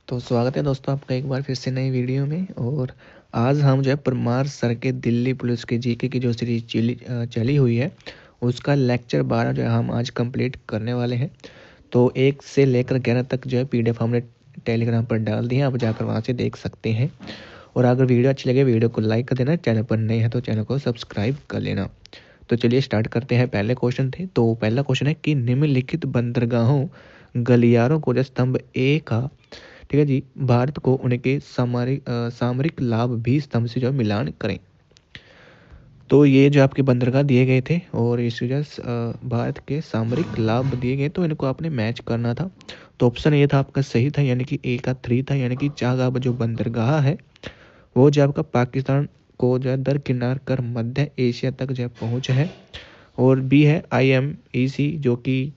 तो स्वागत है दोस्तों आपका एक बार फिर से नई वीडियो में। और आज हम जो है परमार सर के दिल्ली पुलिस के जीके की जो सीरीज चली हुई है उसका लेक्चर 12 जो है हम आज कंप्लीट करने वाले हैं। तो 1 से लेकर 11 तक जो है पीडीएफ हमने टेलीग्राम पर डाल दी है, आप जाकर वहाँ से देख सकते हैं। और अगर वीडियो अच्छी लगे वीडियो को लाइक कर देना, चैनल पर नए हैं तो चैनल को सब्सक्राइब कर लेना। तो चलिए स्टार्ट करते हैं। पहले क्वेश्चन थे, तो पहला क्वेश्चन है कि निम्नलिखित बंदरगाहों गलियारों को जो स्तंभ ए का, ठीक है जी, भारत को उनके सामरिक लाभ भी स्तंभ से जो मिलान करें। तो ये जो आपके बंदरगाह दिए गए थे और इस वजह भारत के सामरिक लाभ दिए गए, तो इनको आपने मैच करना था। तो ऑप्शन ये था आपका सही था, यानी कि ए का 3 था, यानी कि चागाब जो बंदरगाह है वो जो आपका पाकिस्तान को जो है दरकिनार कर मध्य एशिया तक जो है पहुँच है। और बी है IMEC जो कि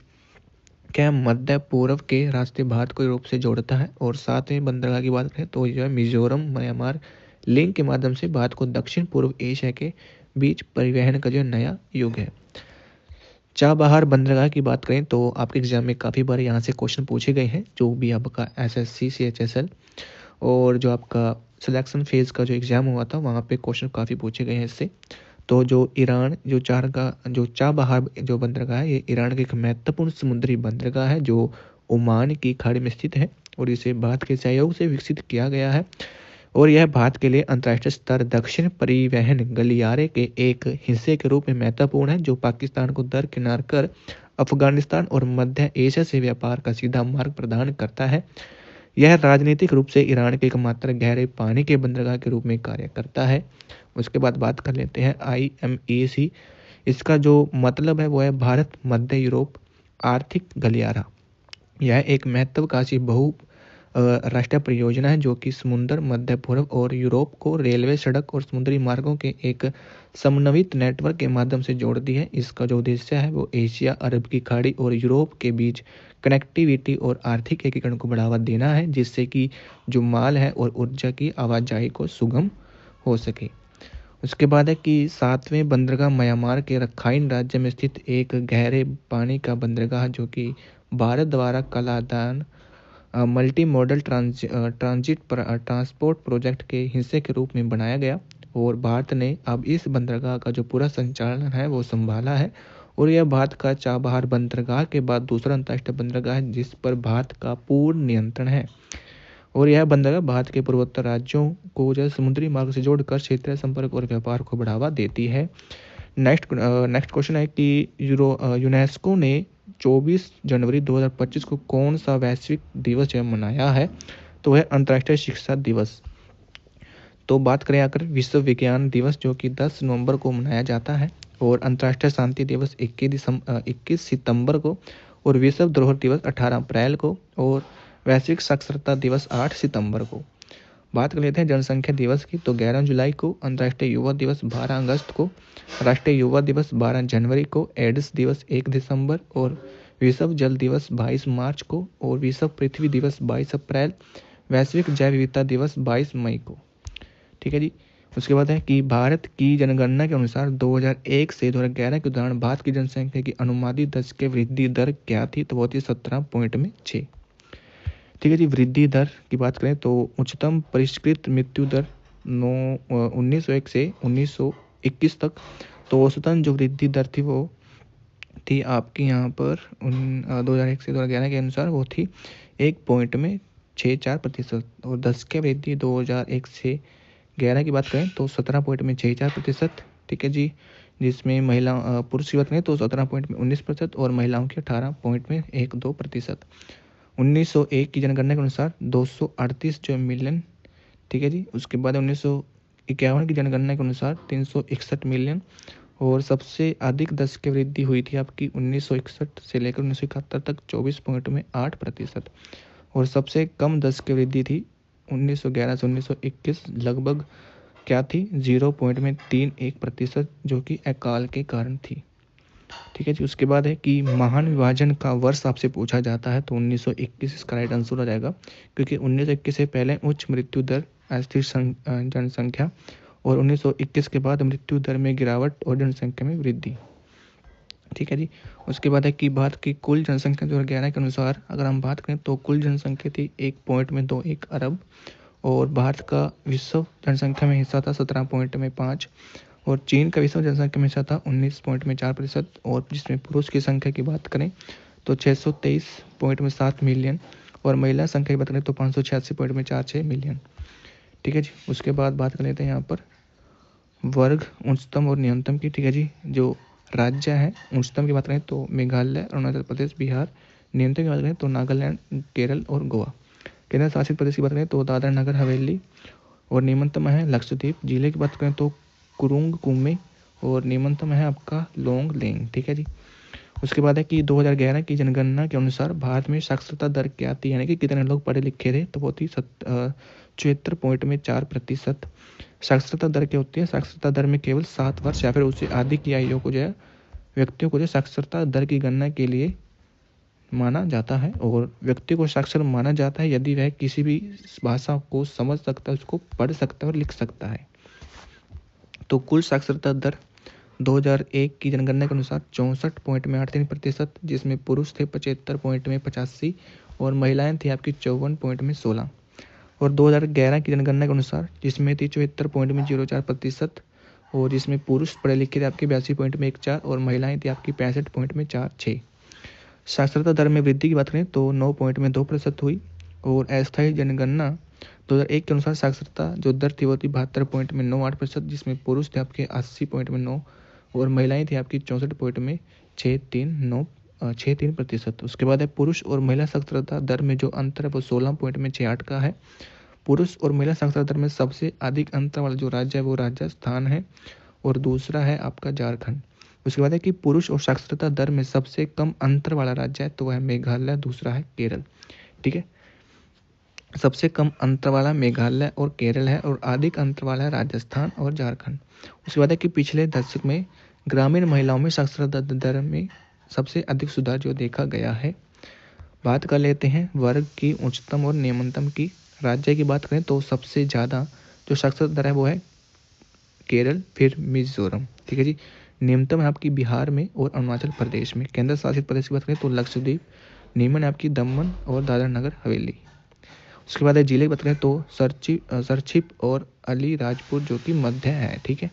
क्या है, मध्य पूर्व के रास्ते भारत को यूरोप से जोड़ता है। और सातवें बंदरगाह की बात करें तो जो है मिजोरम म्यांमार लिंक के माध्यम से भारत को दक्षिण पूर्व एशिया के बीच परिवहन का जो नया युग है। चाबहार बंदरगाह की बात करें तो आपके एग्जाम में काफ़ी बार यहाँ से क्वेश्चन पूछे गए हैं, जो भी आपका SSC CHSL और जो आपका सिलेक्शन फेज का जो एग्ज़ाम हुआ था वहाँ पे क्वेश्चन काफ़ी पूछे गए हैं इससे। तो जो ईरान जो चाबहार जो बंदरगाह है, ये ईरान का एक महत्वपूर्ण समुद्री बंदरगाह है जो ओमान की खाड़ी में स्थित है और इसे भारत के सहयोग से विकसित किया गया है। और यह भारत के लिए अंतर्राष्ट्रीय स्तर दक्षिण परिवहन गलियारे के एक हिस्से के रूप में महत्वपूर्ण है, जो पाकिस्तान को दरकिनार कर अफगानिस्तान और मध्य एशिया से व्यापार का सीधा मार्ग प्रदान करता है। यह राजनीतिक रूप से ईरान के एकमात्र गहरे पानी के बंदरगाह के रूप में कार्य करता है। उसके बाद बात कर लेते हैं IMEC। इसका जो मतलब है वो है भारत मध्य यूरोप आर्थिक गलियारा। यह एक महत्वाकांक्षी बहु राष्ट्रीय परियोजना है जो कि समुद्र मध्य पूर्व और यूरोप को रेलवे, सड़क और समुद्री मार्गों के एक समन्वित नेटवर्क के माध्यम से जोड़ती है। इसका जो उद्देश्य है वो एशिया, अरब की खाड़ी और यूरोप के बीच कनेक्टिविटी और आर्थिक एकीकरण को बढ़ावा देना है, जिससे कि जो माल है और ऊर्जा की आवाजाही को सुगम हो सके। उसके बाद है कि सातवें बंदरगाह म्यांमार के रखाइन राज्य में स्थित एक गहरे पानी का बंदरगाह जो कि भारत द्वारा Kaladan multi modal transport project के हिस्से के रूप में बनाया गया। और भारत ने अब इस बंदरगाह का जो पूरा संचालन है वो संभाला है। और यह भारत का चाबहार बंदरगाह के बाद दूसरा अंतर्राष्ट्रीय बंदरगाह है जिस पर भारत का पूर्ण नियंत्रण है। और यह बंदरगाह भारत के पूर्वोत्तर राज्यों को जो समुद्री मार्ग से जोड़कर क्षेत्रीय संपर्क और व्यापार को बढ़ावा देती है। नेक्स्ट क्वेश्चन है कि यूनेस्को ने 24 जनवरी 2025 को कौन सा वैश्विक दिवस जो मनाया है, तो वह अंतर्राष्ट्रीय शिक्षा दिवस। तो बात करें आकर विश्व विज्ञान दिवस जो कि 10 नवंबर को मनाया जाता है, और अंतर्राष्ट्रीय शांति दिवस 21 सितंबर को, और विश्व धरोहर दिवस 18 अप्रैल को, और वैश्विक साक्षरता दिवस 8 सितंबर को। बात कर लेते हैं जनसंख्या दिवस की, तो 11 जुलाई को, अंतर्राष्ट्रीय युवा दिवस 12 अगस्त को, राष्ट्रीय युवा दिवस 12 जनवरी को, एड्स दिवस 1 दिसंबर, और विश्व जल दिवस 22 मार्च को, और विश्व पृथ्वी दिवस 22 अप्रैल, वैश्विक जैव विविधता दिवस 22 मई को। ठीक है जी। उसके बाद है कि भारत की जनगणना के अनुसार 2001 से 2011 के दौरान भारत की जनसंख्या की अनुमानित दशकीय वृद्धि दर क्या थी, तो वो थी 17.6। ठीक है जी। वृद्धि दर की बात करें तो उच्चतम परिष्कृत मृत्यु दर 1901 से 1921 तक, तो औसतन जो वृद्धि दर थी वो थी आपकी यहाँ पर 2001 से 2011 के अनुसार वो थी 1.64%। और दशकीय वृद्धि 2001 से 11 की बात करें तो 17.64%। ठीक है जी। जिसमें महिला पुरुष की बात करें तो 17.19% और महिलाओं की 18.12%। 1901 की जनगणना के अनुसार 238 जो मिलियन। ठीक है जी। उसके बाद 1951 की जनगणना के अनुसार 361 मिलियन। और सबसे अधिक दशकीय वृद्धि हुई थी आपकी 1961 से लेकर 1971 तक 24.8%। और सबसे कम दशकीय वृद्धि थी 1911 से 1921 लगभग क्या थी 0.31%, जो कि अकाल के कारण थी। ठीक है जी। उसके बाद है कि महान विभाजन का वर्ष आपसे पूछा जाता है, तो 1921 इसका राइट आंसर हो जाएगा, क्योंकि 1921 से पहले उच्च मृत्यु दर, अस्थिर जनसंख्या, और 1921 के बाद मृत्यु दर में गिरावट और जनसंख्या में वृद्धि। ठीक है जी। उसके बाद है कि भारत की कुल जनसंख्या 2011 के अनुसार अगर हम बात करें तो कुल जनसंख्या थी 1.21 अरब, और भारत का विश्व जनसंख्या में हिस्सा था 17.5, और चीन का विश्व जनसंख्या में हिस्सा था 19.4%, और जिसमें पुरुष की संख्या की बात करें तो 623.7 मिलियन, और महिला संख्या की बात करें तो 586.46 मिलियन। ठीक है जी। उसके बाद बात कर लेते हैं यहाँ पर वर्ग उच्चतम और न्यूनतम की। ठीक है जी। जो राज्य है उच्चतम की बात करें तो मेघालय, अरुणाचल प्रदेश, बिहार। न्यूनतम की बात करें तो नागालैंड, केरल और गोवा। केंद्र शासित प्रदेश की बात करें तो दादरा नगर हवेली, और निम्नतम है लक्षद्वीप। जिले की बात करें तो कुरुंग कुमे, और निम्नतम है आपका लोंग लेंग। ठीक है जी। उसके बाद है कि 2011 की जनगणना के अनुसार भारत में साक्षरता दर क्या थी, यानी कि कितने लोग पढ़े लिखे थे, तो वो थी 74.4%। साक्षरता दर क्या होती है? साक्षरता दर में केवल 7 वर्ष या फिर उससे अधिक की आयु को जो है व्यक्तियों को जो साक्षरता दर की गणना के लिए माना जाता है, और व्यक्ति को साक्षर माना जाता है यदि वह किसी भी भाषा को समझ सकता है, उसको पढ़ सकता है और लिख सकता है। तो कुल साक्षरता दर 2001 की जनगणना के अनुसार 64.83%, जिसमें पुरुष थे 75.85 और महिलाएं थी आपकी 54.16। और 2011 की जनगणना के अनुसार जिसमें थी 74.04%, और जिसमें पुरुष पढ़े लिखे थे आपके 82.14 और महिलाएं थी आपकी 65.46। साक्षरता दर में वृद्धि की बात करें तो 9.2% हुई, और अस्थायी जनगणना 2001 के अनुसार साक्षरता जो दर थी वो थी 72.98%, जिसमें पुरुष थे आपके 80.9 और महिलाएं थी आपकी 64.63%। उसके बाद है पुरुष और महिला साक्षरता दर में जो अंतर है वो 16.68 का है। पुरुष और महिला साक्षरता दर में सबसे अधिक अंतर वाला जो राज्य है वो राजस्थान है, और दूसरा है आपका झारखंड। उसके बाद है कि पुरुष और साक्षरता दर में सबसे कम अंतर वाला राज्य है तो वह है मेघालय, दूसरा है केरल। ठीक है। सबसे कम अंतर वाला मेघालय और केरल है, और अधिक अंतर वाला है राजस्थान और झारखंड। उसके बाद है कि पिछले दशक में ग्रामीण महिलाओं में साक्षरता दर में सबसे अधिक सुधार जो देखा गया है। बात कर लेते हैं वर्ग की उच्चतम और निम्नतम की। राज्य की बात करें तो सबसे ज़्यादा जो साक्षरता दर है वो है केरल, फिर मिजोरम। ठीक है जी। निम्नतम है आपकी बिहार में और अरुणाचल प्रदेश में। केंद्र शासित प्रदेश की बात करें तो लक्षद्वीप, निम्न है आपकी दमन और दादरा नगर हवेली। उसके बाद है जिले की बात करें तो सरछिप और अलीराजपुर जो कि मध्य है। ठीक है।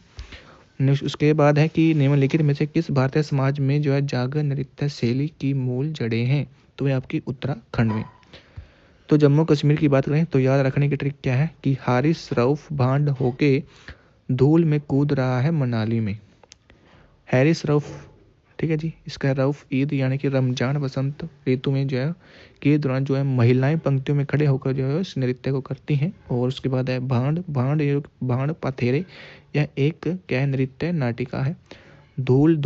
उसके बाद है कि निम्नलिखित में से किस भारतीय समाज में जो है जागर नृत्य शैली की मूल जड़ें हैं, तो वह आपकी उत्तराखंड में। तो जम्मू कश्मीर की बात करें तो याद रखने की ट्रिक क्या है कि हारिस रऊफ भांड होके धूल में कूद रहा है मनाली में। हैरिस रऊफ। ठीक है जी। इसका रऊफ ईद यानी कि रमजान वसंत ऋतु में जो है के दौरान जो है महिलाएं पंक्तियों में खड़े होकर जो है इस नृत्य को करती हैं। और उसके बाद है भांड। भांड पाथेरे, यह एक क्या है नृत्य नाटिका है। धूल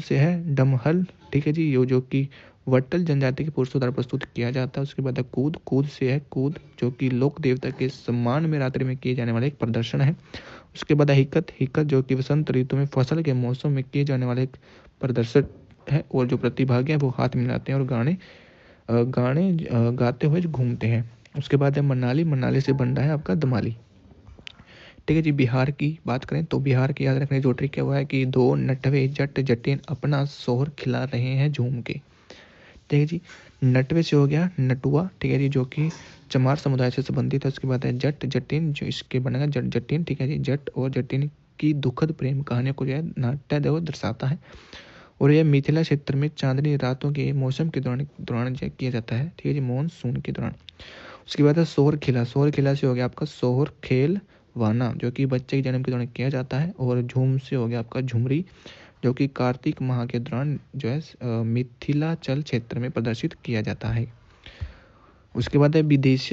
से है डमहल। ठीक है जी। जो कि वट्टल जनजाति के पुरुषों द्वारा प्रस्तुत किया जाता है। उसके बाद है कूद से है कूद, जो कि लोक देवता के सम्मान में रात्रि में किए जाने वाला एक प्रदर्शन है। उसके बाद है हिकत जो कि वसंत ऋतु में फसल के मौसम में किए जाने वाले एक प्रदर्शन है, और जो प्रतिभागी हैं वो हाथ मिलाते हैं और गाने गाते हुए घूमते हैं। उसके बाद है मनाली से बन रहा है आपका दमाली। ठीक है जी। बिहार की बात करें तो बिहार की याद रखने जो ट्रिक क्या हुआ है कि दो नटवे जट जटिन अपना सोहर खिला रहे हैं झूम के। ठीक है जी। नटवे से हो गया नटुआ। ठीक है जी। जो कि चमार समुदाय से संबंधित है। उसके बाद है जट जटिन, जो इसके बनेगा जट जटिन। ठीक है जी। जट और जटिन की दुखद प्रेम कहानियों को जो है नाट्य दर्शाता है, और यह मिथिला क्षेत्र में चांदनी रातों के मौसम के दौरान जो किया जाता है। ठीक है जी। मानसून के दौरान। उसके बाद है सोहर खिला से हो गया आपका सोहर खेल वाना, जो कि बच्चे के जन्म के दौरान किया जाता है। और झूम से हो गया आपका झुमरी, जो कि कार्तिक माह के दौरान जो है मिथिलांचल क्षेत्र में प्रदर्शित किया जाता है। उसके बाद है विदेश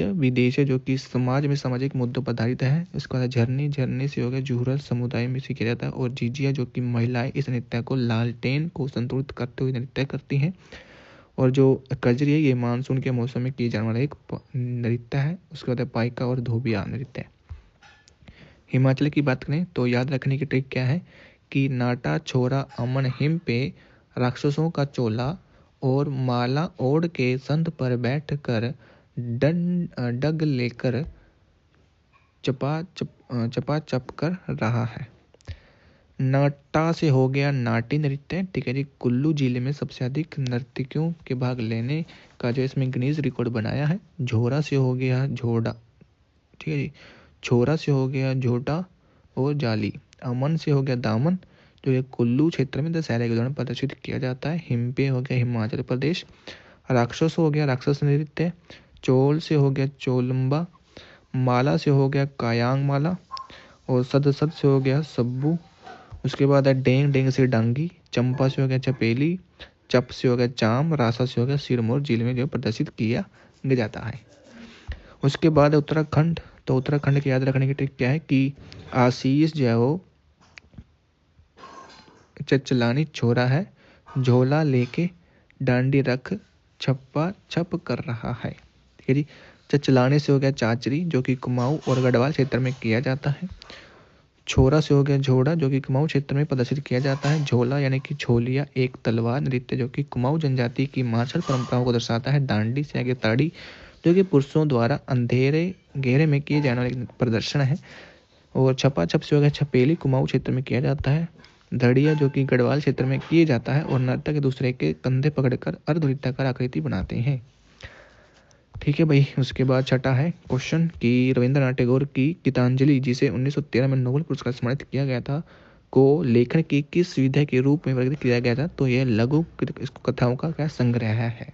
जो कि समाज में सामाजिक मुद्दों पर आधारित है। उसके बाद झरने से हो गया जुहरल समुदाय में से किया जाता है। और जिजिया जो कि महिलाएं इस नृत्य को लालटेन को संतुलित करते हुए नृत्य करती हैं। और जो कजरी है ये मानसून के मौसम में किए जाने वाला एक नृत्य है। उसके बाद है पाइका और धोबिया नृत्य। हिमाचल की बात करें तो याद रखने की ट्रिक क्या है कि नाटा छोरा अमन हिम पे राक्षसों का चोला, और माला ओढ़ के संत पर बैठ कर डग लेकर चपा चप कर रहा है। नाटा से हो गया नाट्य नृत्य, ठीक है जी। कुल्लू जिले में सबसे अधिक नर्तकियों के भाग लेने का जो इसमें गिनीज रिकॉर्ड बनाया है। झोरा से हो गया झोड़ा, ठीक है जी। छोरा से हो गया झोटा और जाली। अमन से हो गया दामन, जो ये कुल्लू क्षेत्र में दशहरे के दौरान प्रदर्शित किया जाता है। हिम्पे हो गया हिमाचल प्रदेश। राक्षस हो गया राक्षस नृत्य। चोल से हो गया चोलम्बा। माला से हो गया कायांग माला। और सद सद से हो गया सब्बू। उसके बाद है डेंग, डेंग से डांगी। चंपा से हो गया चपेली। चप से हो गया चाम। रासा से हो गया सिरमौर जिले में जो प्रदर्शित किया जाता है। उसके बाद है उत्तराखंड। तो उत्तराखंड के याद रखने की ट्रिक क्या है कि आशीष जो है वो चचलानी छोरा है, झोला लेके डांडी रख छप्पा छप कर रहा है, ठीक है जी। चचलाने से हो गया चाचरी, जो कि कुमाऊं और गढ़वाल क्षेत्र में किया जाता है। छोरा से हो गया झोड़ा, जो कि कुमाऊं क्षेत्र में प्रदर्शित किया जाता है। झोला यानी कि छोलिया एक तलवार नृत्य, जो कि कुमाऊं जनजाति की मार्शल परंपराओं को दर्शाता है। डांडी से आगे ताड़ी, जो कि पुरुषों द्वारा अंधेरे घेरे में किए जाने वाले प्रदर्शन है। और छपा छप से हो गया छपेली, कुमाऊं क्षेत्र में किया जाता है। धड़िया, जो कि गढ़वाल क्षेत्र में किए जाता है। और नर्तक एक दूसरे के कंधे पकड़कर अर्धवृत्ताकार आकृति बनाते हैं, ठीक है भाई। उसके बाद छठा है क्वेश्चन कि रविंद्रनाथ टैगोर की गीतांजलि, जिसे 1913 में नोबेल पुरस्कार सम्मानित किया गया था, को लेखन की किस विधा के रूप में वर्गीकृत किया गया था? तो यह लघु कथाओं का क्या संग्रह है,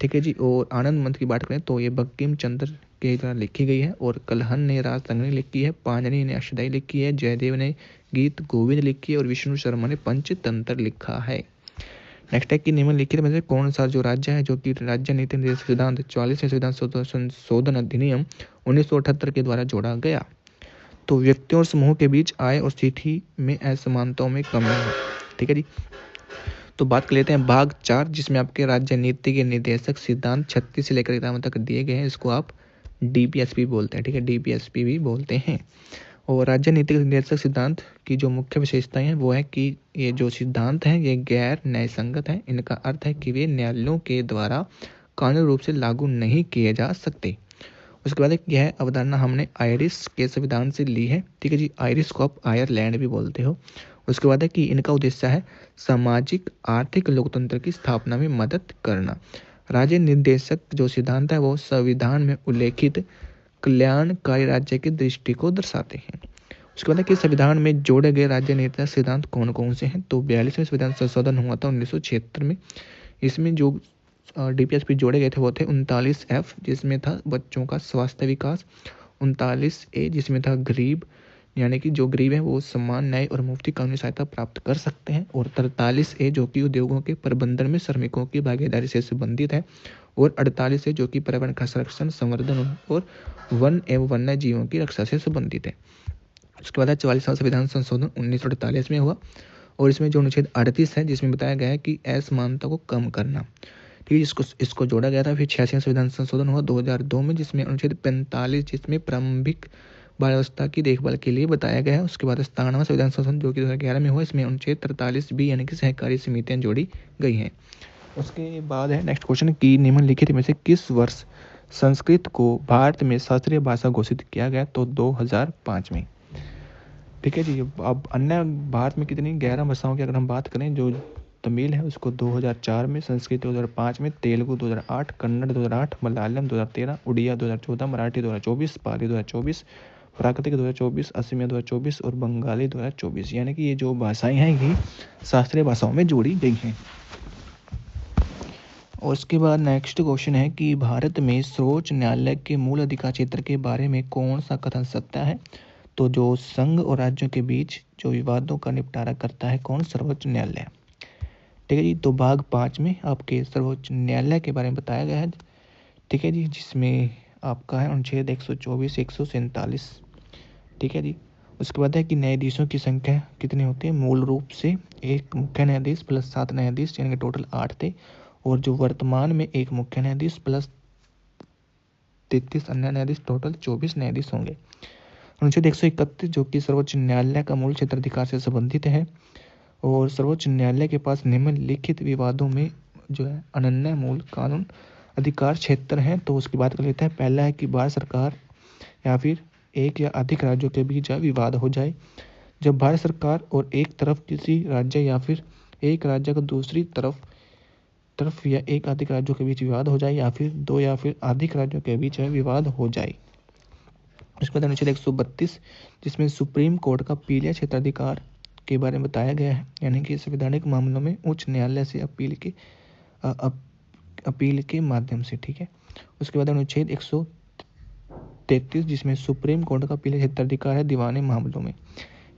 ठीक है जी। और आनंद मंथ की बात करें तो ये बंकिम चंद्र के द्वारा लिखी गई है। और कलहन ने राज संग्रह लिखी है। पाणिनि ने अष्टधाई लिखी है। जयदेव ने गीत गोविंद लिखी है। और विष्णु शर्मा ने पंचतंत्र लिखा है। नेक्स्ट है कि निम्नलिखित में से कौन सा जो राज्य है जो कि राज्य नीति निर्देशक सिद्धांत 44वें संविधान संशोधन अधिनियम 1978 के द्वारा जोड़ा गया? तो व्यक्तियों और समूहों के बीच आय और स्थिति में असमानताओं में कमी है, ठीक है जी। तो बात कर लेते हैं भाग 4, जिसमें आपके राज्य नीति के निर्देशक सिद्धांत 36 से लेकर 51 तक दिए गए हैं। इसको आप डीपीएसपी बोलते हैं, ठीक है, डीपीएसपी भी बोलते हैं। और राज्य नीति के निर्देशक सिद्धांत की जो मुख्य विशेषताएं हैं वो है कि ये जो सिद्धांत हैं ये गैर न्यायसंगत हैं। इनका अर्थ है कि वे न्यायालयों के द्वारा कानूनी रूप से लागू नहीं किए जा सकते। उसके बाद यह अवधारणा हमने आयरिश के संविधान से ली है, ठीक है जी। आयरिश को आप आयरलैंड भी बोलते हो। उसके बाद है कि इनका उद्देश्य है सामाजिक आर्थिक लोकतंत्र की स्थापना में मदद करना। राज्य निर्देशक जो सिद्धांत है वो संविधान में उल्लेखित कल्याणकारी राज्य की दृष्टि को दर्शाते हैं। उसके बाद है कि संविधान में जोड़े गए राज्य निर्देशक सिद्धांत कौन कौन से हैं? तो 42वें संविधान संशोधन हुआ था 1976 में। इसमें जो डीपीएसपी जोड़े गए थे वो थे 39F, जिसमें था बच्चों का स्वास्थ्य विकास। 39A, जिसमें था गरीब यानी कि जो गरीब है वो सम्मान, न्याय और मुफ्त कानूनी सहायता प्राप्त कर सकते हैं। और 43A, जो कि उद्योगों के प्रबंधन में श्रमिकों की भागीदारी से संबंधित है। और 48A, जो कि पर्यावरण का संरक्षण, संवर्धन और वन एवं वन्य जीवों की रक्षा से संबंधित है। उसके बाद 44वां संविधान संशोधन 1948 में हुआ। और इसमें जो अनुच्छेद 38 है जिसमें बताया गया है कि असमानता को कम करना, ठीक है, इसको जोड़ा गया था। फिर 86वां संविधान संशोधन हुआ 2002 में, जिसमें अनुच्छेद 45 जिसमें प्रारंभिक बाल अवस्था की देखभाल के लिए बताया गया है। उसके बाद 97वां संविधान संशोधन जो कि 2011 में हुआ, इसमें अनुच्छेद 43B यानी कि सहकारी समितियां जोड़ी गई हैं। उसके बाद है नेक्स्ट क्वेश्चन कि निम्नलिखित में से किस वर्ष संस्कृत को भारत में शास्त्रीय भाषा घोषित किया गया? तो 2005 में, ठीक है जी। अब अन्य भारत में कितनी 11 भाषाओं की अगर हम बात करें, जो तमिल है उसको 2004 में, संस्कृत 2005 में, तेलुगु 2008, कन्नड़ 2008, मलयालम 2013, उड़िया 2014, मराठी 2024, पाली 2024, प्राकृतिक 2024, असमिया 2024 और बंगाली 2024। यानी कि ये जो भाषाएं हैं ये शास्त्रीय भाषाओं में जोड़ी गई हैं। और उसके बाद नेक्स्ट क्वेश्चन है कि भारत में सर्वोच्च न्यायालय के मूल अधिकार क्षेत्र के बारे में कौन सा कथन सत्य है? तो जो संघ और राज्यों के बीच जो विवादों का निपटारा करता है कौन? सर्वोच्च न्यायालय, ठीक है जी। तो भाग 5 में आपके सर्वोच्च न्यायालय के बारे में बताया गया है, ठीक है जी, जिसमें आपका है अनुच्छेद 124, 147, ठीक है जी। उसके बाद है कि न्यायाधीशों की संख्या कितनी होती है? मूल रूप से एक मुख्य न्यायाधीश प्लस 7 न्यायाधीश यानी कि टोटल 8 थे। और जो वर्तमान में एक मुख्य न्यायाधीश प्लस 33 अन्य न्यायाधीश, टोटल 24 न्यायाधीश होंगे। अनुच्छेद 131 जो कि सर्वोच्च न्यायालय का मूल क्षेत्र अधिकार से संबंधित है। और सर्वोच्च न्यायालय के पास निम्नलिखित विवादों में जो है अनन्य मूल कानून अधिकार क्षेत्र है। तो उसकी बात कर लेते हैं। पहला है कि भारत सरकार या फिर एक या अधिक राज्यों के बीच विवाद हो जाए जब भारत सरकार और एक तरफ किसी राज्य या फिर एक राज्य को दूसरी तरफ या एक अधिक राज्यों के बीच विवाद हो जाए या फिर दो या फिर अधिक राज्यों के बीच में विवाद हो जाए। उसके बाद अनुच्छेद 132 जिसमें सुप्रीम कोर्ट का अपीलीय क्षेत्राधिकार के बारे में बताया गया है, यानी कि संवैधानिक मामलों में उच्च न्यायालय से अपील के माध्यम से। ठीक है। उसके बाद अनुच्छेद 133 जिसमें सुप्रीम कोर्ट का अपीलीय क्षेत्राधिकार है दीवानी मामलों में,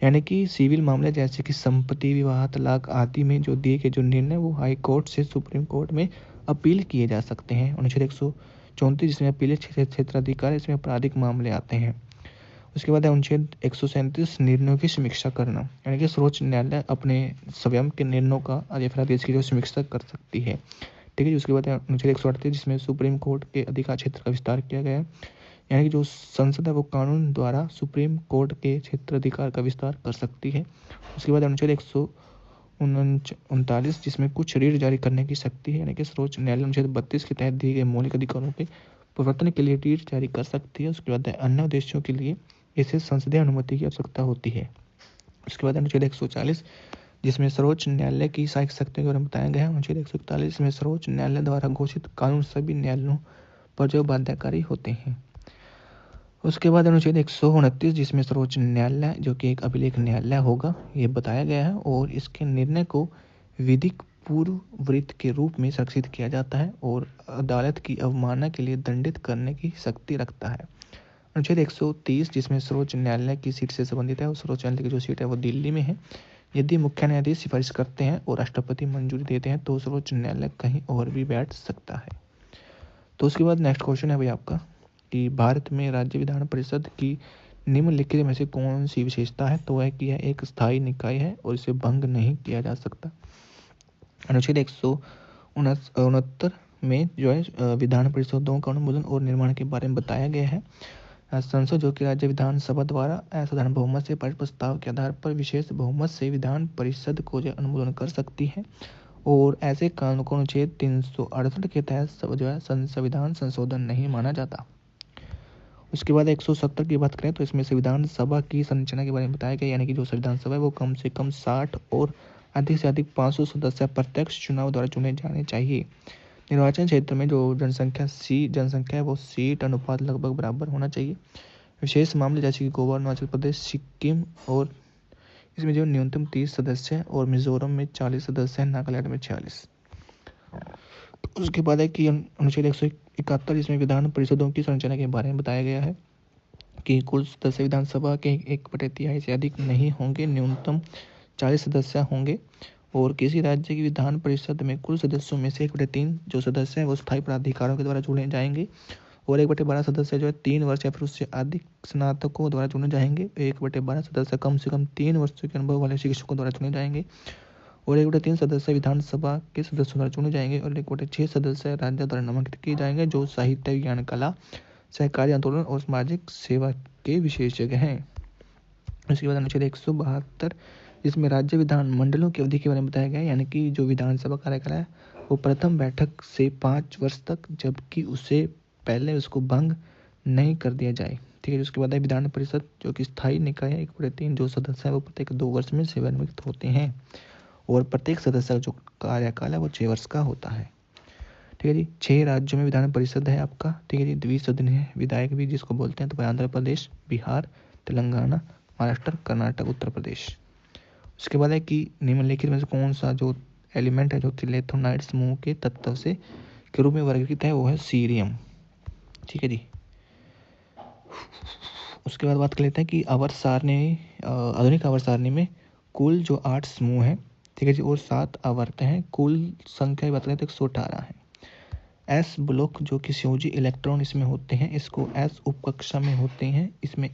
यानी कि सिविल मामले जैसे कि संपत्ति विवाह तलाक आदि में जो दिए गए जो निर्णय वो हाई कोर्ट से सुप्रीम कोर्ट में अपील किए जा सकते हैं। अनुच्छेद 134 जिसमें अपीलीय क्षेत्राधिकार, इसमें आपराधिक मामले आते हैं। उसके बाद अनुच्छेद 137 निर्णयों की समीक्षा करना, यानी कि सर्वोच्च न्यायालय अपने स्वयं के निर्णयों का या फिर आदेश की जो समीक्षा कर सकती है। ठीक है। उसके बाद अनुच्छेद 138 जिसमें सुप्रीम कोर्ट के अधिकार क्षेत्र का विस्तार किया गया है, यानी कि जो संसद है वो कानून द्वारा सुप्रीम कोर्ट के क्षेत्राधिकार का विस्तार कर सकती है। उसके बाद अनुच्छेद 139 जिसमें कुछ रीट जारी करने की शक्ति है, यानी कि सर्वोच्च न्यायालय अनुच्छेद 32 के तहत दिए गए मौलिक अधिकारों के परिवर्तन के लिए रीट जारी कर सकती है। उसके बाद अन्य उद्देश्यों के लिए इसे संसदीय अनुमति की आवश्यकता होती है। उसके बाद अनुच्छेद 140 जिसमें सर्वोच्च न्यायालय की सहायक शक्तियों के बारे में बताया गया है। अनुच्छेद 141 में सर्वोच्च न्यायालय द्वारा घोषित कानून सभी न्यायालयों पर जो बाध्यकारी होते हैं। उसके बाद अनुच्छेद 129 जिसमें सर्वोच्च न्यायालय जो कि एक अभिलेख न्यायालय होगा ये बताया गया है और इसके निर्णय को विधिक पूर्ववृत्त के रूप में संरक्षित किया जाता है और अदालत की अवमानना के लिए दंडित करने की शक्ति रखता है। अनुच्छेद 130 जिसमें सर्वोच्च न्यायालय की सीट से संबंधित है और सर्वोच्च न्यायालय की जो सीट है वो दिल्ली में है। यदि मुख्य न्यायाधीश सिफारिश करते हैं और राष्ट्रपति मंजूरी देते हैं तो सर्वोच्च न्यायालय कहीं और भी बैठ सकता है। तो उसके बाद नेक्स्ट क्वेश्चन है भाई आपका कि भारत में राज्य विधान परिषद की निम्नलिखित में से कौन सी विशेषता है, तो वह कि यह एक स्थायी निकाय है और इसे भंग नहीं किया जा सकता। अनुच्छेद 169 में जो है विधान परिषदों का अनुमोदन और निर्माण के बारे में बताया गया है। संसद जो कि राज्य विधानसभा द्वारा असाधारण बहुमत से पारित प्रस्ताव के आधार पर विशेष बहुमत से विधान परिषद को जो अनुमोदन कर सकती है और ऐसे कानून को अनुच्छेद 368 के तहत जो है संविधान संशोधन नहीं माना जाता। उसके बाद 170 की बात करें तो इसमें संविधान सभा की संरचना के बारे में बताया गया, यानी कि जो संविधान सभा है वो कम से कम 60 और अधिक से अधिक 500 सदस्य प्रत्यक्ष चुनाव द्वारा चुने जाने चाहिए। निर्वाचन क्षेत्र में जो जनसंख्या है वो सीट अनुपात लगभग बराबर होना चाहिए। विशेष मामले जैसे कि गोवा, अरुणाचल प्रदेश, सिक्किम और इसमें जो न्यूनतम 30 सदस्य हैं और मिजोरम में 40 सदस्य हैं, नागालैंड में 46। उसके बाद है कि अनुच्छेद 171 इसमें विधान परिषदों की संरचना के बारे में बताया गया है कि कुल सदस्य विधानसभा के 1/3 से अधिक नहीं होंगे, न्यूनतम 40 सदस्य होंगे और किसी राज्य की विधान परिषद में कुल सदस्यों में से 1/3 जो सदस्य हैं वो स्थायी प्राधिकारों के द्वारा चुने जाएंगे और 1/12 सदस्य जो है 3 वर्ष या फिर उससे अधिक स्नातकों द्वारा चुने जाएंगे। 1/12 सदस्य कम से कम 3 वर्षों के अनुभव वाले शिक्षकों द्वारा चुने जाएंगे और 1/3 सदस्य विधानसभा के सदस्यों द्वारा चुने जाएंगे और 1/6 सदस्य राज्य द्वारा नामांकित किए जाएंगे जो साहित्य, विज्ञान, कला, सहकारी आंदोलन और सामाजिक सेवा के विशेषज्ञ हैं। उसके बाद अनुच्छेद 172 जिसमें राज्य विधान मंडलों की अवधि के बारे में बताया गया है, यानी कि जो विधानसभा कार्यकाल है वो प्रथम बैठक से 5 वर्ष तक, जबकि उससे पहले उसको भंग नहीं कर दिया जाए। ठीक है। उसके बाद है विधान परिषद जो कि स्थायी निकाय है, 1/3 जो सदस्य है वो प्रत्येक 2 वर्ष में सेवानिवृत्त होते हैं और प्रत्येक सदस्य जो कार्यकाल है वो 6 वर्ष का होता है। ठीक है जी। 6 राज्यों में विधान परिषद है आपका। ठीक है जी। द्विसदनीय है, विधायक भी जिसको बोलते हैं, तो आंध्र प्रदेश, बिहार, तेलंगाना, महाराष्ट्र, कर्नाटक, उत्तर प्रदेश। उसके बाद है कि निम्नलिखित में से कौन सा जो एलिमेंट है जो थिलेथोनाइड समूह के तत्व से के रूप में वर्गीकृत है, वो है सीरियम। ठीक है जी। उसके बाद बात कर लेते हैं कि आधुनिक आवर्त सारणी में कुल जो 8 समूह हैं, ठीक है जी, और 7 आवर्त हैं। कुल संख्या बात करें तो 118 है। एस ब्लॉक जो कि संयोजी इलेक्ट्रॉन इसमें होते हैं, इसको एस उपकक्षा में होते हैं, इसमें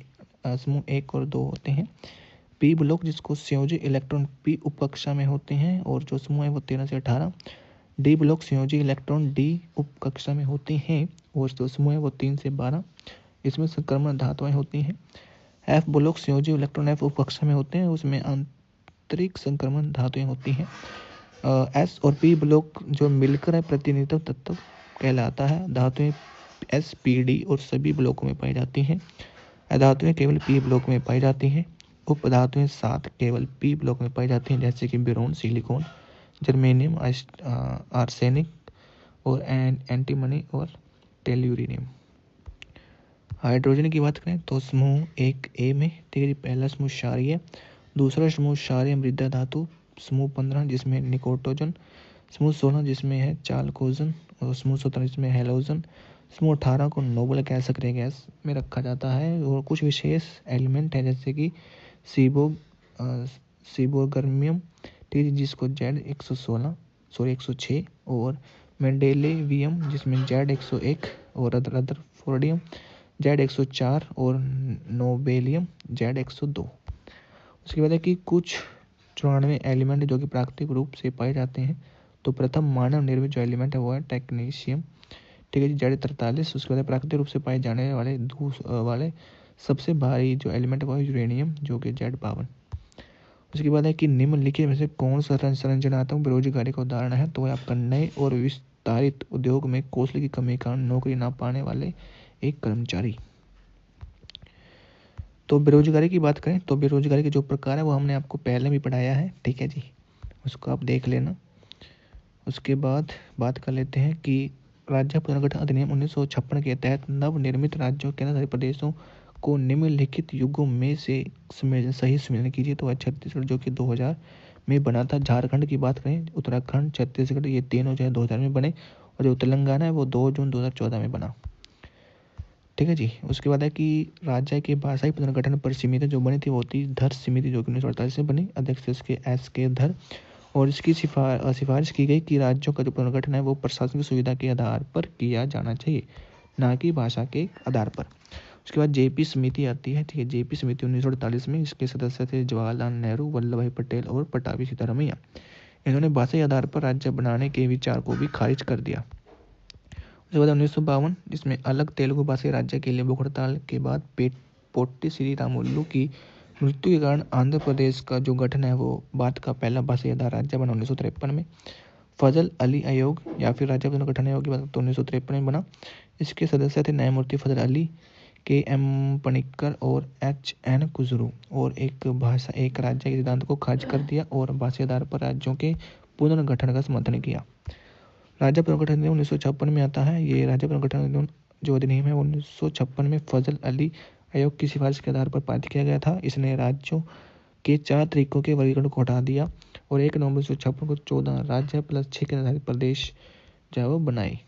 समूह 1 और 2 होते हैं। पी ब्लॉक जिसको संयोजी इलेक्ट्रॉन पी उपकक्षा में होते हैं और जो समूह है वो 13 से 18। डी ब्लॉक संयोजी इलेक्ट्रॉन डी उपकक्षा में होते हैं और जो समूह है वो 3 से 12। इसमें संक्रमण धातुएं होती हैं। एफ ब्लॉक संयोजी इलेक्ट्रॉन एफ उपकक्षा में होते हैं, उसमें आंतरिक संक्रमण धातुएं होती हैं। एस और पी ब्लॉक जो मिलकर है प्रतिनिधित्व तत्व कहलाता है। धातुएं एस, पी, डी और सभी ब्लॉकों में पाई जाती हैं। धातुएं केवल पी ब्लॉक में पाई जाती हैं। उप धातुएं 7 केवल पी ब्लॉक में पाई जाती हैं, जैसे कि बोरोन, सिलिकॉन, जर्मेनियम, आर्सेनिक और एंटीमनी और टेल्यूरिनियम। हाइड्रोजन की बात करें तो समूह 1A में, ठीक है जी, पहला समूह क्षारीय, दूसरा समूह क्षारीय मृदा धातु, समूह 15 जिसमें निकोटोजन, समूह 16 जिसमें है चालकोजन और समूह 17 जिसमें हैलोजन, समूह 18 को नोबल गैस सक्रिय गैस में रखा जाता है। और कुछ विशेष एलिमेंट है जैसे कि सीबोगर्मियम, ठीक है, जिसको Z106 और मेंडेलेवियम जिसमें Z101 और रदरफोर्डियम Z104 और नोबेलियम Z102। उसके बाद है कि कुछ 94 एलिमेंट जो कि प्राकृतिक रूप से पाए जाते हैं। तो प्रथम मानव निर्मित जो एलिमेंट है वो है टेक्नीशियम, ठीक है जी, Z43। उसके बाद प्राकृतिक रूप से पाए जाने वाले सबसे भारी जो एलिमेंट है वो है यूरेनियम जो कि Z52। उसके बाद है कि निम्नलिखित में से कौन सा संरचनात्मक बेरोजगारी का उदाहरण है। तो आपका नए और विस्तारित उद्योग में कौशल की कमी के कारण नौकरी ना पाने वाले एक कर्मचारी। तो बेरोजगारी की बात करें तो बेरोजगारी के जो प्रकार है वो हमने आपको पहले भी पढ़ाया है, ठीक है जी, उसको आप देख लेना। उसके बाद बात कर लेते हैं कि राज्य पुनर्गठन अधिनियम 1956 के तहत नवनिर्मित राज्यों केंद्र प्रदेशों को निम्नलिखित युगों में से सही सम्मेलन कीजिए। तो छत्तीसगढ़ जो कि 2000 में बना था। झारखंड की बात करें, उत्तराखंड, छत्तीसगढ़, ये तीनों जो है 2000 में बने और जो तेलंगाना है वो 2 जून 2014 में बना, ठीक है जी। उसके बाद है कि राज्य के भाषाई पुनर्गठन पर समिति जो बनी थी वो थी धर समिति जो कि 1948 में बनी, अध्यक्ष इसके S.K. धर। और इसकी सिफारिश की गई कि राज्यों का जो पुनर्गठन है वो प्रशासनिक सुविधा के आधार पर किया जाना चाहिए, ना कि भाषा के आधार पर। उसके बाद जेपी समिति आती है, ठीक है, जेपी समिति 1948 में, इसके सदस्य थे जवाहरलाल नेहरू, वल्लभ भाई पटेल और पटाभी सीतारमैया। इन्होंने भाषाई आधार पर राज्य बनाने के विचार को भी खारिज कर दिया। उसके बाद 1952 जिसमें अलग तेलुगु भाषी राज्य के लिए भूख हड़ताल के बाद पोट्टी श्री रामुलु की मृत्यु के कारण आंध्र प्रदेश का जो गठन है वो भारत का पहला भाषाई आधार राज्य बना 1953 में। फजल अली आयोग या फिर राज्य पुनर्गठन आयोग की बात तो 1953 में बना। इसके सदस्य थे न्यायमूर्ति फजल अली, KM पनिक्कर और HN कुजरू। और एक राज्य के सिद्धांत को खारिज कर दिया और भाषाई आधार पर राज्यों के पुनर्गठन का समर्थन किया। राज्य पुनर्गठन अधिनियम 1956 में आता है। ये राज्य पुनर्गठन अधिनियम जो अधिनियम है 1956 में फजल अली आयोग की सिफारिश के आधार पर पारित किया गया था। इसने राज्यों के 4 तरीकों के वर्गीकरण को हटा दिया और 1 नवंबर 1956 को 14 राज्य प्लस 6 के निर्धारित प्रदेश जो है वो बनाए।